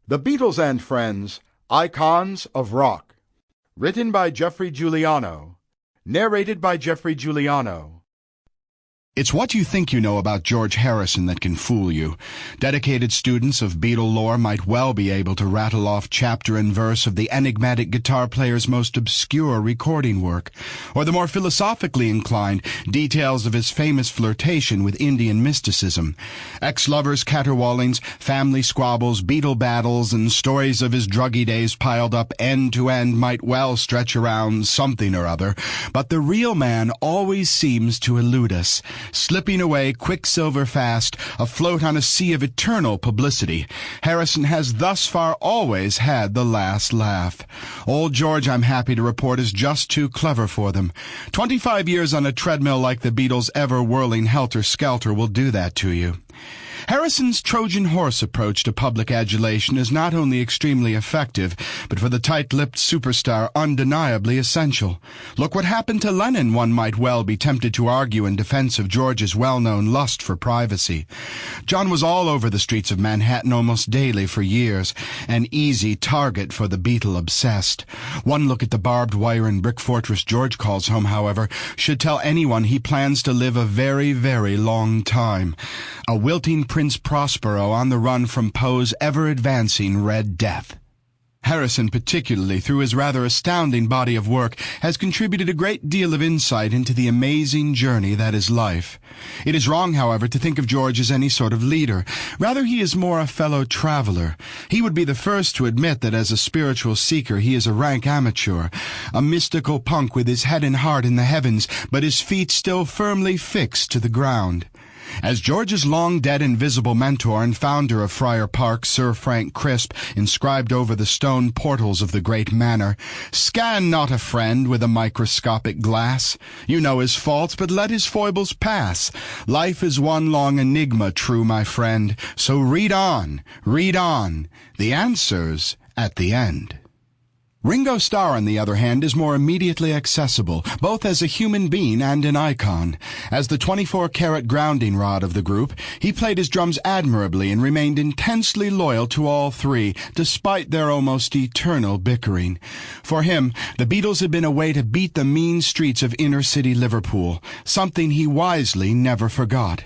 The Beatles and Friends, Icons of Rock. Written by Geoffrey Giuliano. Narrated by Geoffrey Giuliano. It's what you think you know about George Harrison that can fool you. Dedicated students of Beatle lore might well be able to rattle off chapter and verse of the enigmatic guitar player's most obscure recording work, or the more philosophically inclined, details of his famous flirtation with Indian mysticism. Ex-lovers' caterwaulings, family squabbles, Beatle battles, and stories of his druggy days piled up end to end might well stretch around something or other, but the real man always seems to elude us, slipping away quicksilver fast, afloat on a sea of eternal publicity. Harrison has thus far always had the last laugh. Old George, I'm happy to report, is just too clever for them. 25 years on a treadmill like the Beatles' ever-whirling helter-skelter will do that to you. Harrison's Trojan horse approach to public adulation is not only extremely effective, but for the tight-lipped superstar undeniably essential. Look what happened to Lennon, one might well be tempted to argue in defense of George's well-known lust for privacy. John was all over the streets of Manhattan almost daily for years, an easy target for the Beatle-obsessed. One look at the barbed wire and brick fortress George calls home, however, should tell anyone he plans to live a very, very long time. A wilting Prince Prospero on the run from Poe's ever-advancing Red Death. Harrison, particularly through his rather astounding body of work, has contributed a great deal of insight into the amazing journey that is life. It is wrong, however, to think of George as any sort of leader. Rather, he is more a fellow traveler. He would be the first to admit that as a spiritual seeker he is a rank amateur, a mystical punk with his head and heart in the heavens, but his feet still firmly fixed to the ground. As George's long-dead invisible mentor and founder of Friar Park, Sir Frank Crisp, inscribed over the stone portals of the great manor, "Scan not a friend with a microscopic glass. You know his faults, but let his foibles pass. Life is one long enigma, true my friend, so read on, the answer's at the end." Ringo Starr, on the other hand, is more immediately accessible, both as a human being and an icon. As the 24-karat grounding rod of the group, he played his drums admirably and remained intensely loyal to all three, despite their almost eternal bickering. For him, the Beatles had been a way to beat the mean streets of inner-city Liverpool, something he wisely never forgot.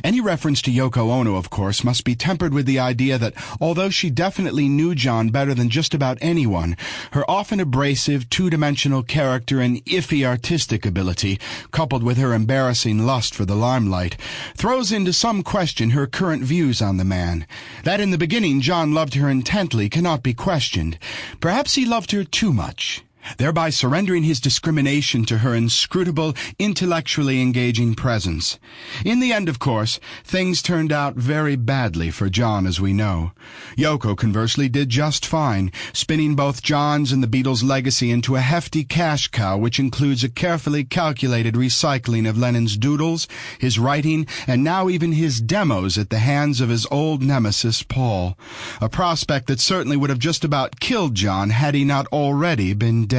Any reference to Yoko Ono, of course, must be tempered with the idea that, although she definitely knew John better than just about anyone, her often abrasive, two-dimensional character and iffy artistic ability, coupled with her embarrassing lust for the limelight, throws into some question her current views on the man. That in the beginning John loved her intently cannot be questioned. Perhaps he loved her too much, thereby surrendering his discrimination to her inscrutable, intellectually engaging presence. In the end, of course, things turned out very badly for John, as we know. Yoko, conversely, did just fine, spinning both John's and the Beatles' legacy into a hefty cash cow which includes a carefully calculated recycling of Lennon's doodles, his writing, and now even his demos at the hands of his old nemesis, Paul. A prospect that certainly would have just about killed John had he not already been dead.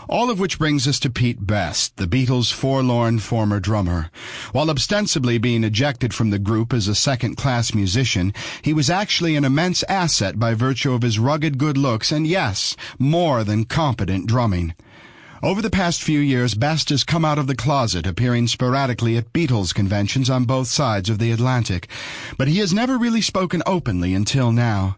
All of which brings us to Pete Best, the Beatles' forlorn former drummer. While ostensibly being ejected from the group as a second-class musician, he was actually an immense asset by virtue of his rugged good looks and, yes, more than competent drumming. Over the past few years, Best has come out of the closet, appearing sporadically at Beatles conventions on both sides of the Atlantic, but he has never really spoken openly until now.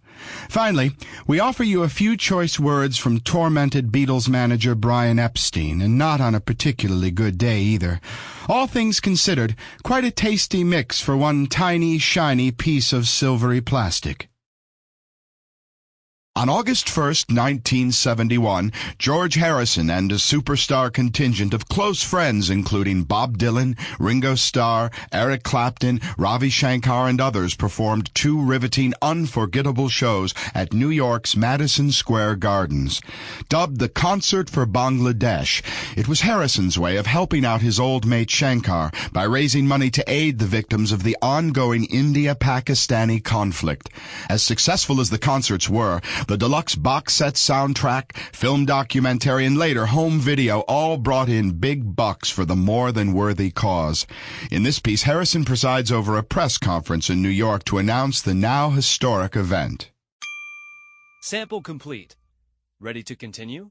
Finally, we offer you a few choice words from tormented Beatles manager Brian Epstein, and not on a particularly good day either. All things considered, quite a tasty mix for one tiny, shiny piece of silvery plastic. On August 1st, 1971, George Harrison and a superstar contingent of close friends including Bob Dylan, Ringo Starr, Eric Clapton, Ravi Shankar, and others performed two riveting, unforgettable shows at New York's Madison Square Gardens. Dubbed the Concert for Bangladesh, it was Harrison's way of helping out his old mate Shankar by raising money to aid the victims of the ongoing India-Pakistani conflict. As successful as the concerts were, the deluxe box set soundtrack, film documentary, and later home video all brought in big bucks for the more than worthy cause. In this piece, Harrison presides over a press conference in New York to announce the now historic event. Sample complete. Ready to continue?